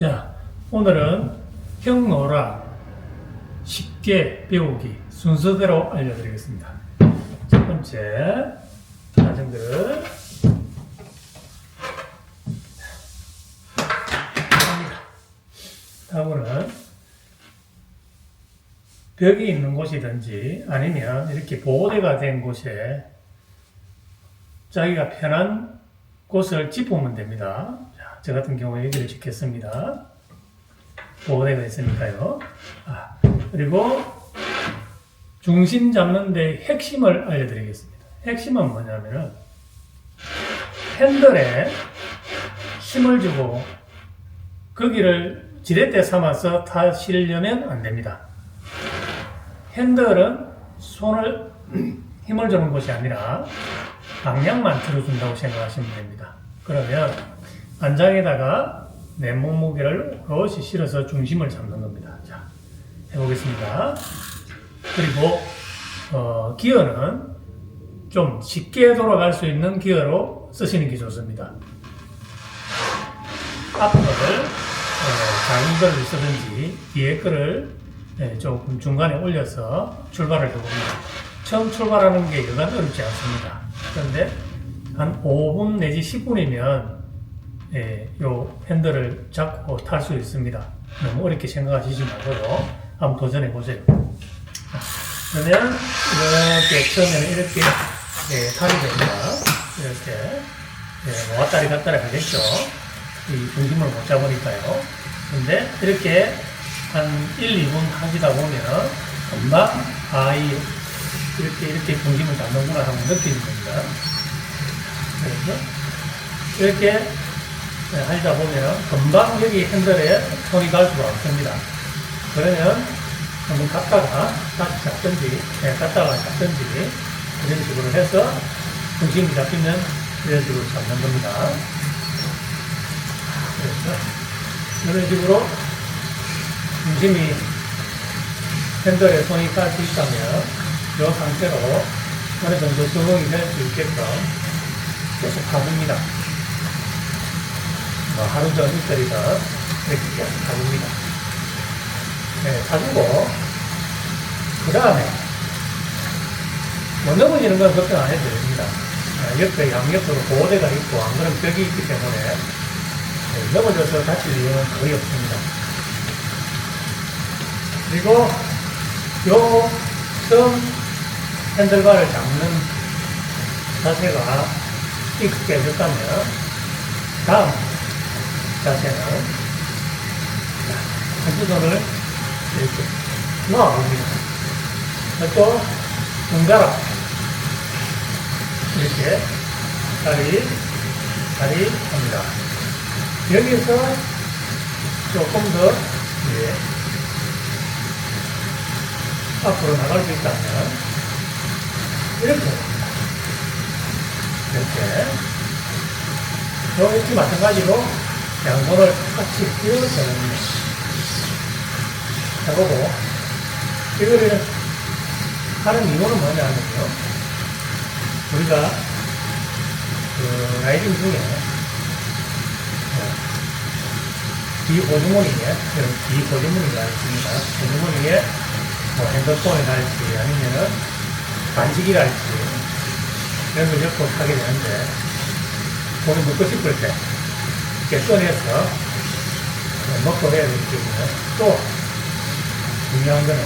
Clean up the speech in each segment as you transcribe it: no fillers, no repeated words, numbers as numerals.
자, 오늘은 형노라 쉽게 배우기 순서대로 알려드리겠습니다. 첫 번째 과정들 다음은 벽이 있는 곳이든지 아니면 이렇게 보호대가 된 곳에 자기가 편한 곳을 짚으면 됩니다. 자, 저 같은 경우에 여기를 짚겠습니다. 보호대가 있으니까요. 그리고 중심 잡는 데 핵심을 알려드리겠습니다. 핵심은 뭐냐면은 핸들에 힘을 주고 거기를 지렛대 삼아서 타시려면 안 됩니다. 핸들은 손을 힘을 주는 곳이 아니라 방향만 들어준다고 생각하시면 됩니다. 그러면 안장에다가 내 몸무게를 그것이 실어서 중심을 잡는 겁니다. 자, 해보겠습니다. 그리고 기어는 좀 쉽게 돌아갈 수 있는 기어로 쓰시는 게 좋습니다. 앞 거를 작은 거를 쓰든지 뒤에 거를 조금 중간에 올려서 출발을 해봅니다. 처음 출발하는 게 여간 어렵지 않습니다. 그런데 한 5분 내지 10분이면 요 핸들을 잡고 탈 수 있습니다. 너무 어렵게 생각하시지 말고 한번 도전해 보세요. 그러면 이렇게 처음에는 이렇게 타게 됩니다. 이렇게 왔다리 갔다리 하겠죠. 이 중심을 못 잡으니까요. 근데 이렇게 한 1, 2분 하시다 보면 금방 이렇게 중심을 잡는구나 하고 느끼는 겁니다. 그래서 이렇게 하시다 보면 금방 여기 핸들에 손이 갈 수가 없습니다. 그러면 한번 갔다가 다시 잡든지, 갔다가 잡든지 이런 식으로 해서 중심이 잡히면 이런 식으로 잡는 겁니다. 그래서 이런 식으로 중심이 핸들에 손이 갈 수 있다면 이 상태로 어느 정도 적응이 될 수 있게끔 계속 가봅니다. 하루 전 이틀이든 이렇게 계속 가봅니다. 가지고 그 다음에 넘어지는 건 걱정 안 해도 됩니다. 옆에 양옆으로 보호대가 있고 안 그런 벽이 있기 때문에 넘어져서 다칠 이유는 거의 없습니다. 그리고 요 핸들바를 잡는 자세가 익숙해졌다면 다음 자세는 한두 손을 이렇게 놓아봅니다. 또 등가락 이렇게 다리 합니다. 여기서 조금 더 앞으로 나갈 수 있다면 이렇게 이렇게 마찬가지로 양손을 같이 이렇게 해봅니다. 해보고 이거를 하는 이유는 뭐냐면요, 우리가 라이딩 중에 뒤호주머니에 뒤호주머니가 있습니다. 호주머니에 핸드폰이랄지 아니면은 간식이랄지 이런 걸 넣고 타게 되는데 돈을 먹고 싶을 때 이렇게 꺼내서 먹고 해야 되기 때문에 또 중요한 거는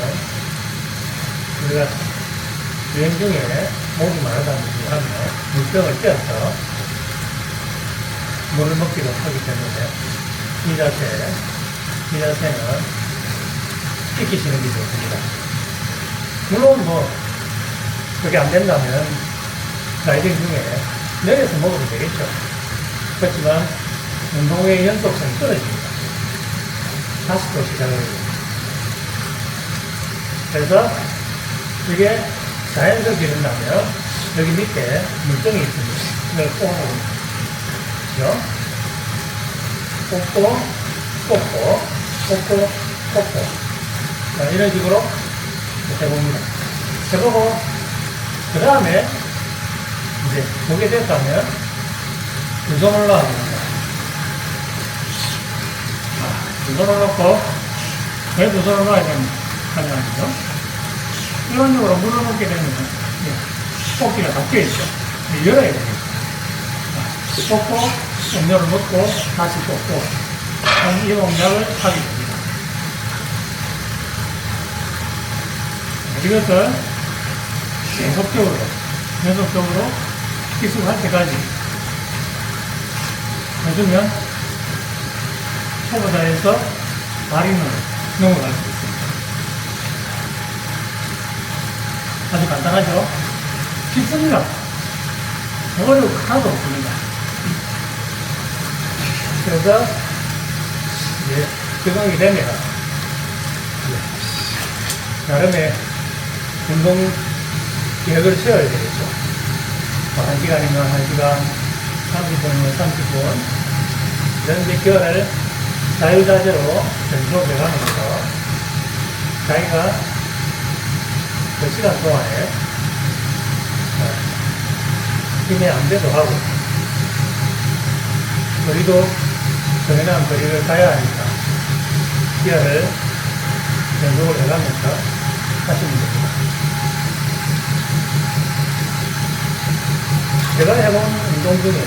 우리가 여행 중에 목이 마르다는 하면 물병을 떼어서 물을 먹기도 하기 때문에 이 자세는 익히시는 게 좋습니다. 물론 그게 안 된다면 라이딩 중에 내려서 먹어도 되겠죠. 그렇지만 운동 후의 연속성이 떨어집니다. 다시 또 시작을 해야 됩니다. 그래서 이게 자연스럽게 된다면 여기 밑에 물병이 있습니다. 이걸 꽂고 이런 식으로 해봅니다. 해보고 그 다음에 이제 보게 됐다면 두 손을 놔줍니다. 두 손을 놓고, 왜 두 손을 놓아야 하냐면요. 일반적으로 물을 넣게 되면, 뽑기가 닫혀있죠. 열어야 됩니다. 뽑고, 음료를 넣고, 다시 뽑고, 이 동작을 하게 됩니다. 이것을 연속적으로 기술할 때까지 해주면 초보자에서 마린으로 넘어갈 수 있습니다. 아주 간단하죠? 쉽습니다. 어려울 거 하나도 없습니다. 그래서 이제 적응이 되면 나름의 운동 계획을 세워야 되겠죠. 1시간이면 1시간, 30분이면 30분, 이런 이제 기간을 자유자재로 연속해가면서 자기가 그 시간 동안에 힘의 안배도 하고, 거리도 정해놓은 거리를 가야 하니까 기간을 연속을 해가면서 하시면 됩니다. 제가 해본 운동 중에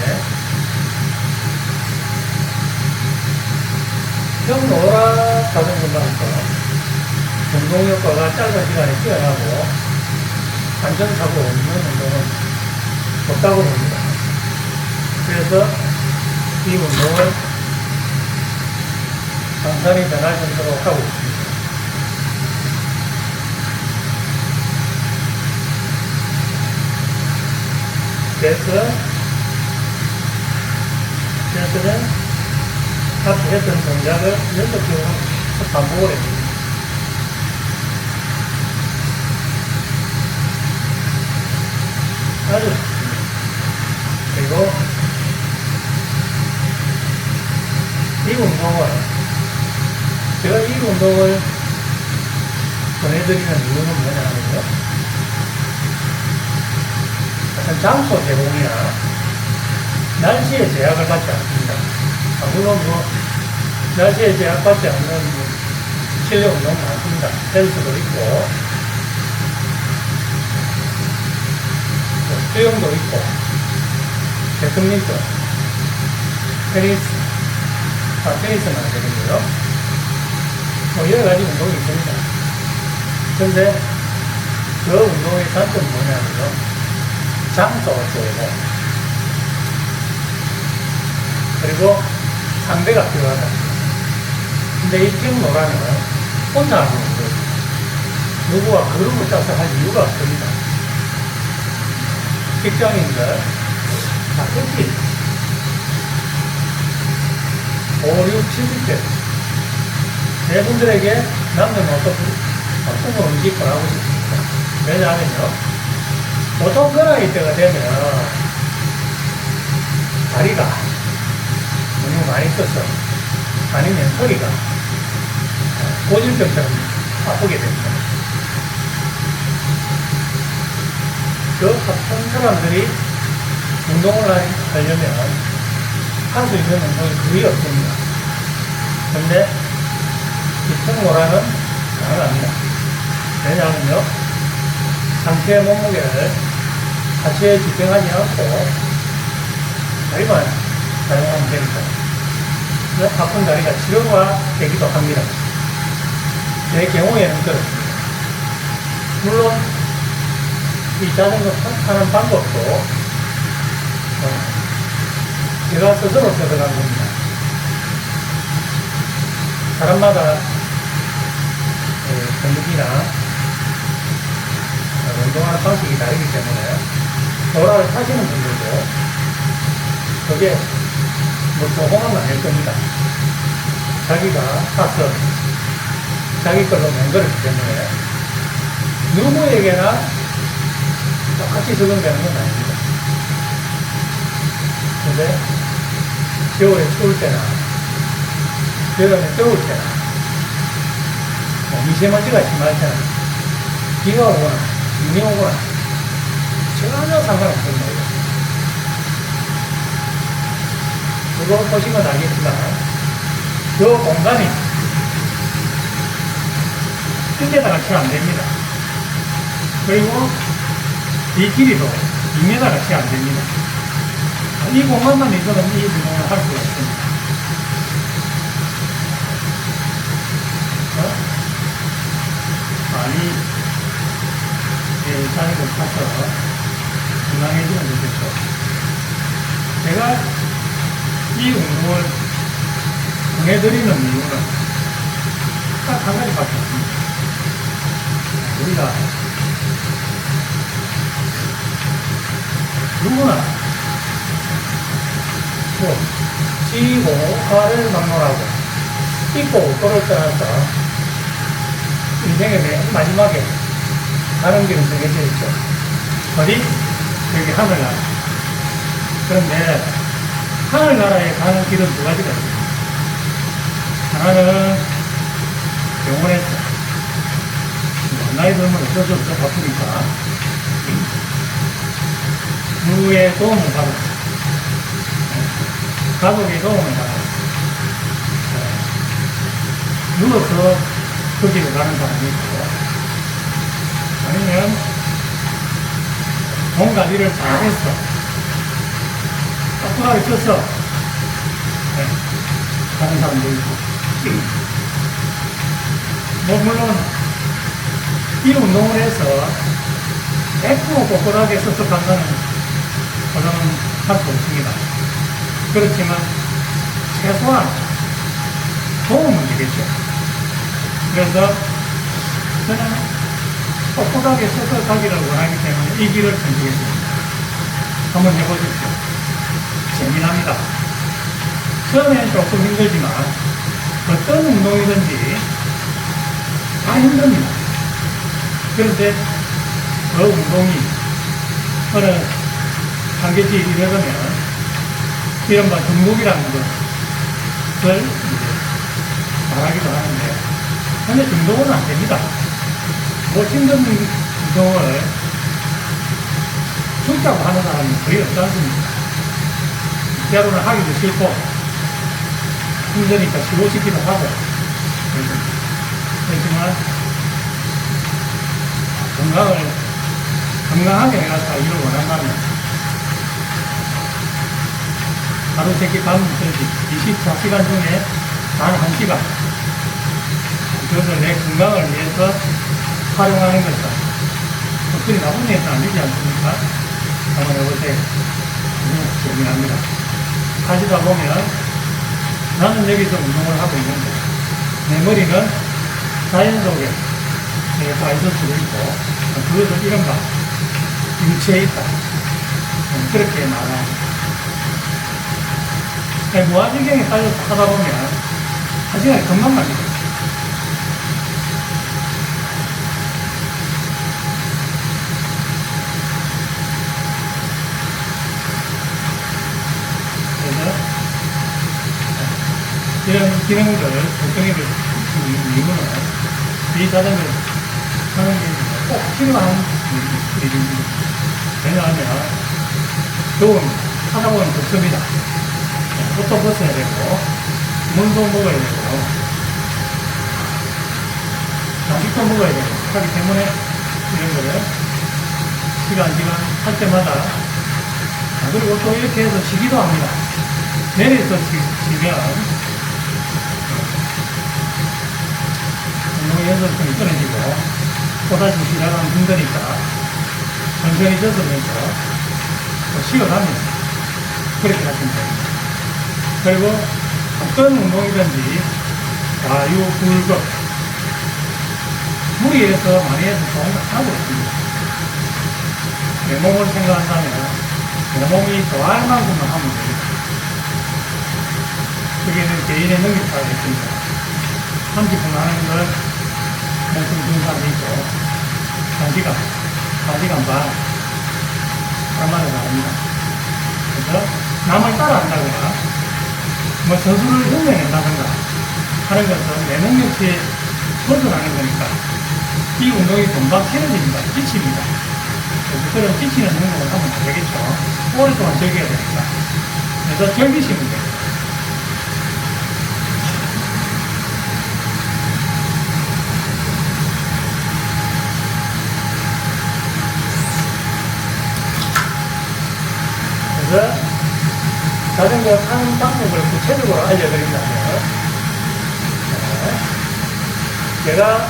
평노라 자전거만큼 운동 효과가 짧은 시간에 뛰어나고 안전사고 없는 운동은 없다고 봅니다. 그래서 이 운동을 강산이 변할 정도로 하고 있습니다. 그래서는 앞에 했던 동작을 연속적으로 반복을 해줍니다. 아주 좋습니다. 그리고 이 운동을, 제가 이 운동을 보내드리는 이유는 뭐냐면요, 장소 제공이나 날씨에 제약을 받지 않습니다. 물론 날씨에 제약받지 않는 실내 운동 많습니다. 헬스도 있고, 수영도 있고, 배드민턴, 테니스는 안 되겠고요. 여러 가지 운동이 있습니다. 근데 그 운동의 단점은 뭐냐면요, 장소가 좋고, 그리고 상대가 필요하다. 근데 이 평노라는 혼자 하는 거예요. 누구와 그룹을 짜서 할 이유가 없습니다. 직장인들, 특히 5, 6, 70대 네 분들에게 남는 어떤 걸 움직임을 하고 싶습니다. 왜냐하면요, 보통 그 나이 때가 되면 다리가 너무 많이 써서, 아니면 허리가 고질병처럼 아프게 됩니다. 그 아픈 사람들이 운동을 하려면 할 수 있는 운동이 거의 없습니다. 근데 이 평노라는 가능합니다. 왜냐하면요, 상체의 몸무게를 하체에 집중하지 않고 다리만 사용하면 되니까 아픈 다리가 치료가 되기도 합니다. 제 경우에는 그렇습니다. 물론 이 자전거 타는 방법도 제가 스스로 찾아간 겁니다. 사람마다 근육이나 운동하는 방식이 다르기 때문에 도라를 타시는 분들도 그게 뭐 조공은 아닐 겁니다. 자기가 타서 자기 걸로 만들었기 때문에 누구에게나 똑같이 적용되는 건 아닙니다. 근데 겨울에 추울 때나 여름에 더울 때나 미세먼지가 심할 때나 비가 오거나 눈이 오거나 전혀 상관없습니다. 그거 보시면 알겠지만 그 공간이 1m가 채 안 됩니다. 그리고 이 길이도 2m가 채 안 됩니다. 이 공간만 있어도 이 운동을 할 수가 있습니다. 많이 자전거 타서 건강해지면 좋겠죠. 제가 이 운동을 보내드리는 이유는 딱 한 가지밖에 없습니다. 우리가 누구나 지고 가를 막론하고 입고 옷걸을 떠나서 인생의 맨 마지막에 가는 길은 정해져 있죠. 어디? 여기 하늘나라. 그런데 하늘나라에 가는 길은 두 가지가 있습니다. 하나는 병원에서 나이 들면 어쩔 수 없어 바쁘니까 누구의 도움을 받고 가족의 도움을 받고 누워서 그 길을 가는 사람이 있고 아니면 몸 관리를 잘해서 똑똑하게 쪄서 가는 사람도 있고 뭐 물론 이 운동을 해서 100% 꼿꼿하게 서서 간다는 보장은 할 수 없습니다. 그렇지만 최소한 도움은 되겠죠. 그래서 저는 꼿꼿하게 서서 가기를 원하기 때문에 이 길을 선택했습니다. 한번 해보십시오. 재미납니다. 처음에는 조금 힘들지만 어떤 운동이든지 다 힘듭니다. 그런데 그 운동이 어느 한계치 이르면 이른바 중독이라는 것을 말하기도 하는데 근데 중독은 안 됩니다. 뭐 힘든 운동을 죽자고 하는 사람이 거의 없지 않습니까? 때로는 하기도 싫고 힘드니까 쉬고 싶기도 하고 그렇지만 건강하게 내가 살기를 원한다면 하루 세끼 밤 24시간 중에 단 1시간 그것을 내 건강을 위해서 활용하는 것은 그리 나쁜 일은 아니지 않습니까? 한번 해보세요. 재미납니다. 하시다 보면 나는 여기서 운동을 하고 있는데 내 머리는 자연 속에 가 있을 수도 있고 그것을 이른바 유체에 있다. 그렇게 말합니다. 무아지경에 따라서 하다 보면 한 시간에 금방 갑니다. 그래서 이런 기능들 걱정이 될 이유는 이 자전거 하는 게 꼭 필요한 일입니다. 왜냐하면 좋은 하다 보면 덥습니다. 옷도 벗어야 되고 물도 먹어야 되고 간식도 먹어야 되고 하기 때문에 이런 거를 시간 할 때마다 그리고 또 이렇게 해서 쉬기도 합니다. 내려서 쉬면 운동 연습성이 끊어지고 또다시 시작하면 힘드니까 천천히 젖으면서 또 쉬어갑니다. 그렇게 하시면 됩니다. 그리고 어떤 운동이든지 과유, 굴곡 무리해서 많이 해서 좋은 거 하나도 없습니다. 내 몸을 생각한다면 내 몸이 좋아할 만큼만 하면 됩니다. 그게는 개인의 능력 차이가 있습니다. 30분 하는 걸 몸통 든 사람이 있고 1시간 반 얼마나 다릅니다. 그래서 남을 따라한다거나 뭐 저수를 흉내낸다든가 하는 것은 내 능력치에 벗어나는 거니까 이 운동이 금방 싫어집니다. 지칩니다. 그래서 그런 지치는 운동을 하면 안 되겠죠. 오랫동안 즐겨야 되니까. 그래서 즐기시면 돼요. 자전거 타는 방법을 구체적으로 알려드린다면, 제가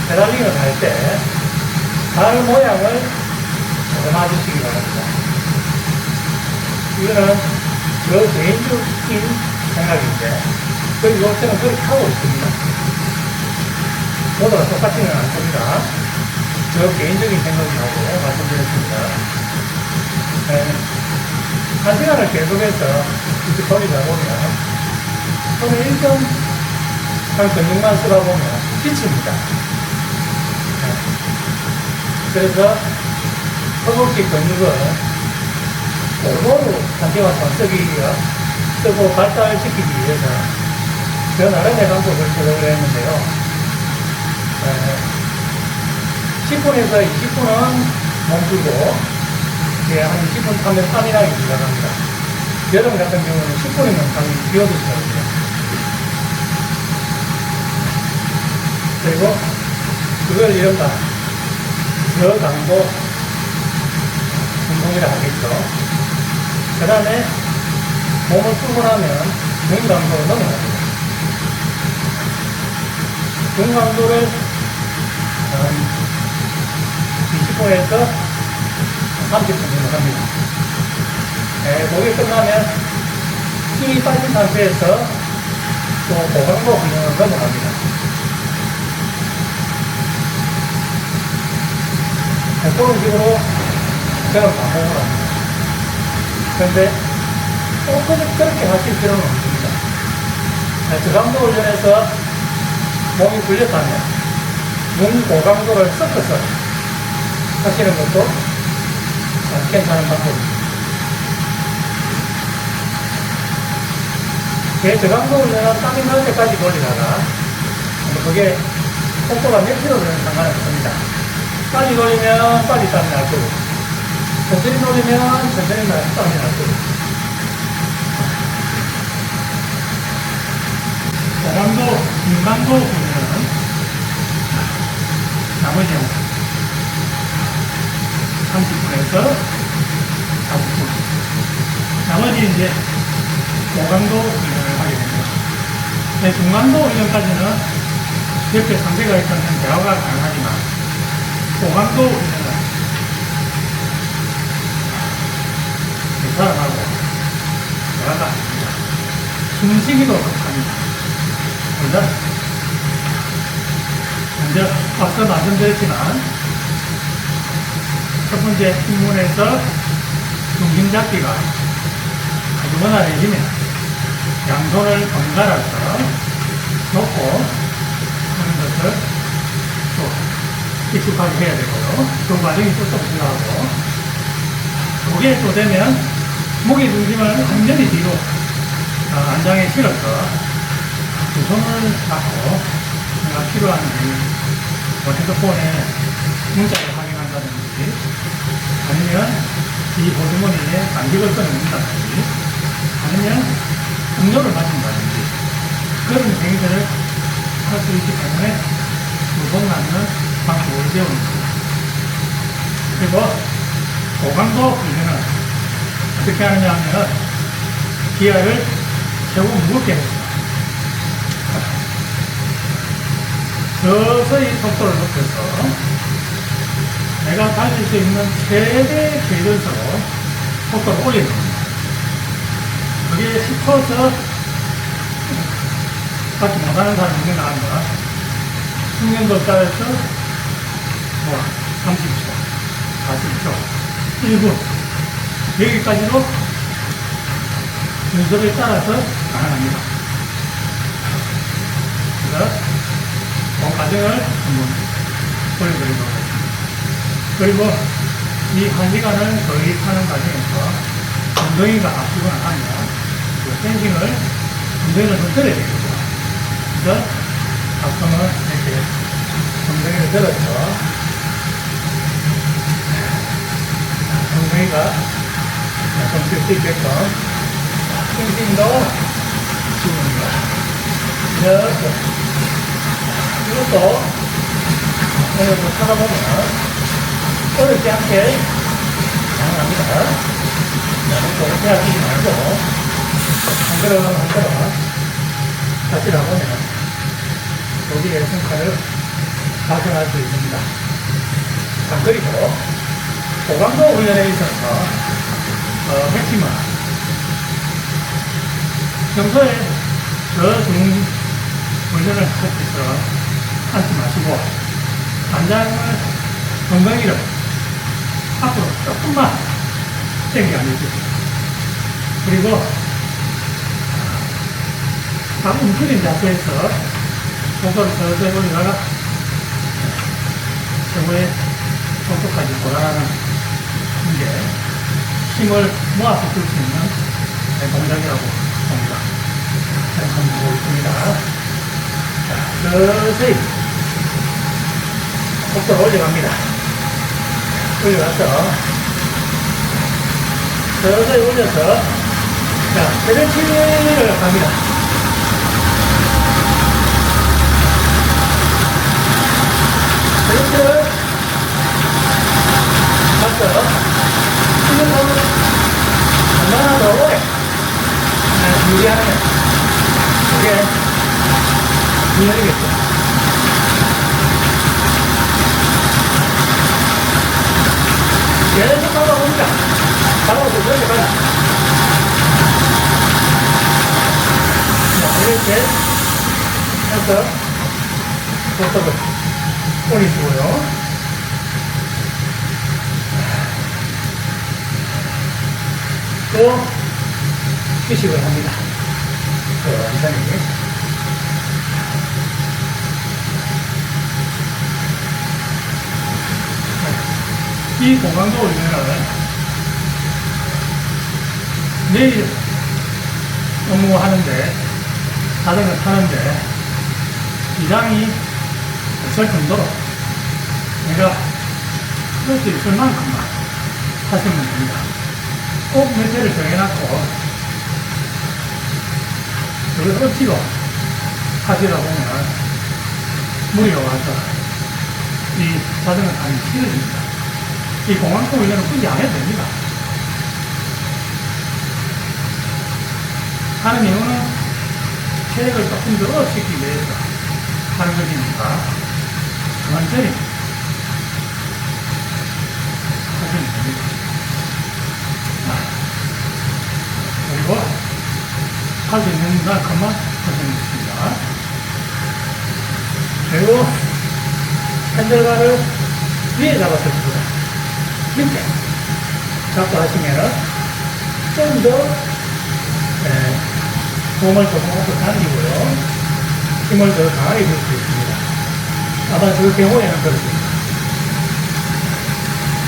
페달링을 할 때, 발 모양을 조금 봐주시기 바랍니다. 이거는 저 개인적인 생각인데, 그리고 저는 그렇게 하고 있습니다. 모두가 똑같지는 않습니다. 저 개인적인 생각이라고 말씀드렸습니다. 한 시간을 계속해서 이렇게 돌리다 보면, 손을 일정한 근육만 쓰다 보면 지칩니다. 그래서 허벅지 근육을 골고루 한 시간 동안 쓰고 발달시키기 위해서 저 나름의 방법을 제공을 했는데요. 10분에서 20분은 멈추고, 한 20분 타면 땀이 나기 시작합니다. 여름 같은 경우는 10분이면 땀이 비어도 시작합니다. 그리고 그걸 이른바 저강도 운동이라 하겠죠. 그 다음에 몸을 풀고 나면 중강도로 넘어갑니다. 중강도를 20분에서 30분 정도 합니다. 목이 끝나면 힘이 빠진 상태에서 또 고강도 훈련을 넘어갑니다. 그런 식으로 저는 반복을 합니다. 그런데 꼭 그렇게 하실 필요는 없습니다. 저강도 훈련에서 몸이 풀렸다면 중고강도를 섞어서 하시는 것도 괜찮은 방법입니다. 저강도 훈련은 땀이 날 때까지 돌리다가 그게 속도가 몇 킬로든 상관없습니다. 빨리 돌리면 빨리 땀이 날 거고, 천천히 돌리면 천천히 땀이 날 거고. 고강도, 중강도 훈련은 나머지 30분에서 40분. 나머지 이제 고강도 훈련을 하게 됩니다. 중강도 훈련까지는 옆에 상대가 있다면 대화가 가능하지만, 고강도 훈련은 그 사람하고 대화가 안 됩니다. 숨쉬기도 합니다. 먼저 앞서 말씀드렸지만, 첫 번째 입문에서 중심 잡기가 아주 원활해지면 양손을 번갈아서 놓고 하는 것을 또 익숙하게 해야 되고요. 그 과정이 또 필요하고, 그게 또 되면 무게 중심을 완전히 뒤로 안장에 실어서 두 손을 잡고 내가 필요한 핸드폰에 문자를 확인한다든지, 아니면 이 보드머니에 간격을 끊어낸다든지, 아니면 음료를 마신다든지, 그런 행위들을 할 수 있기 때문에 두 손 맞는 방법을 배웁니다. 그리고 고강도 훈련은 어떻게 하느냐 하면, 기아를 최고 무겁게 했습니다. 서서히 속도를 높여서 내가 달릴 수 있는 최대 궤도수로 속도를 올려줍니다. 그게 10초에서 밖에 못하는 사람이 있는가 하면 숙련도에 따라서 30초, 40초, 1분 여기까지도 순서에 따라서 가능합니다. 그래서 그 과정을 한번 보여드리도록 하겠습니다. 그리고 이 1시간을 거의 타는 과정에서 엉덩이가 아프거나 하면 그 펜싱을 엉덩이를 좀 들어야 되겠죠. 그래서 앞서는 이렇게 엉덩이를 들어서 엉덩이가 좀 들 수 있게끔 펜싱도 집어넣습니다. 이렇게 이것도 오늘 뭐 찾아보면 어렵지 않게 다양합니다. 너무 빼앗기지 말고, 한 그릇 한 그릇 하시다 보면, 고기의 성과를 발생할 수 있습니다. 그리고, 보강도 훈련에 있어서, 핵심은, 평소에 저중 훈련을 하셔서 앉지 마시고, 간장을, 엉덩이를 앞으로 조금만 당겨 앉으십시오. 그리고, 딱 움츠린 자세에서 손가락을 서서히 올려다가 최후의 손톱까지 돌아가는 게 힘을 모아서 줄 수 있는 동작이라고 봅니다. 한번 보겠습니다. 자, 서서히 속도를 올려갑니다. 올려가서 서서히 올려서 자, 스트레칭을 합니다. 스트레칭을 가서 지금 얼마나 더 오래 유지하면 그게 유연이겠죠. 계속 가봐봅니다. 가봐서 올려가자. 이렇게 해서 속도를 올리시고요. 또 휴식을 합니다. 천천히. 이 공강도 훈련은 내일 업무하는데 자전거 타는데 기장이 없을 정도로 내가 할 수 있을 만큼만 하시면 됩니다. 꼭 매체를 정해놨고 그걸 억지로 하시다 보면 무리가 와서 이 자전거 타기 싫어집니다. 이 공항도 훈련은 굳이 안 해도 됩니다. 하는 이유는 체력을 조금 더 업시키기 위해서 하는 것이니까 천천히 하시면 됩니다. 그리고 할 수 있는 만큼만 하시면 됩니다. 그리고 핸들바를 위에 잡았을 때 밑에 잡고 하시면 좀 더 몸을 조금 앞으로 당기고요. 힘을 더 강하게 줄 수 있습니다. 아마 그 경우에는 그렇습니다.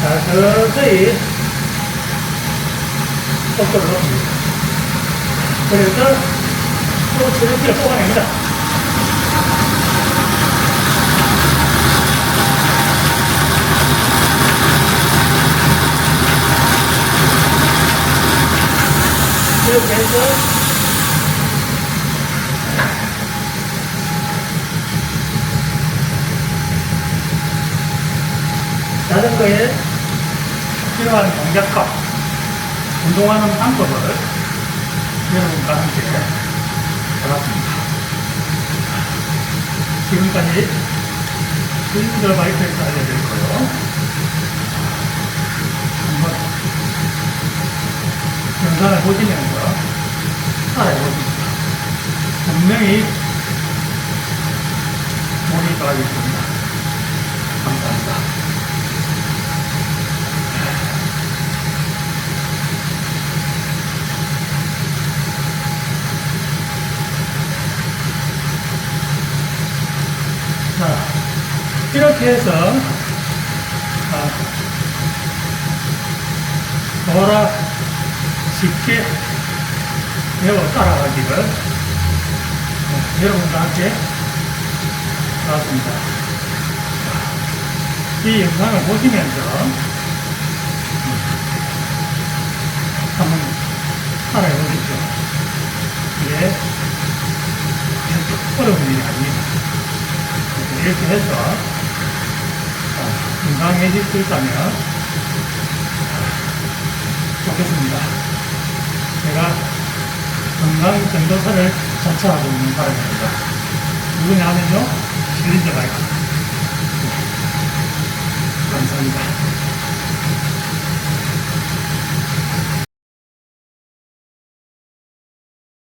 자, 서서히 속도를 높입니다. 그래서 또 스트레치를 뽑아냅니다. 이렇게 해서 자전거에 필요한 동작과 운동하는 방법을 여러분과 함께 해봤습니다. 지금까지 스윙더 바이크에서 알려드렸고요. 한번 영상을 보시면서 따라해보십시오. 분명히 몸이 좋아지십니다. 감사합니다. 자, 이렇게 해서 보라 쉽게 배워 따라가기를 여러분과 함께 나왔습니다. 이 영상을 보시면서 한번 따라해 보십시오. 이게 어려운 일이 아닙니다. 이렇게 해서 건강해질 수 있다면 중앙 경도선을 자처하고 있는 사람입니다. 누구냐 하면요, 실린저 바이크. 감사합니다.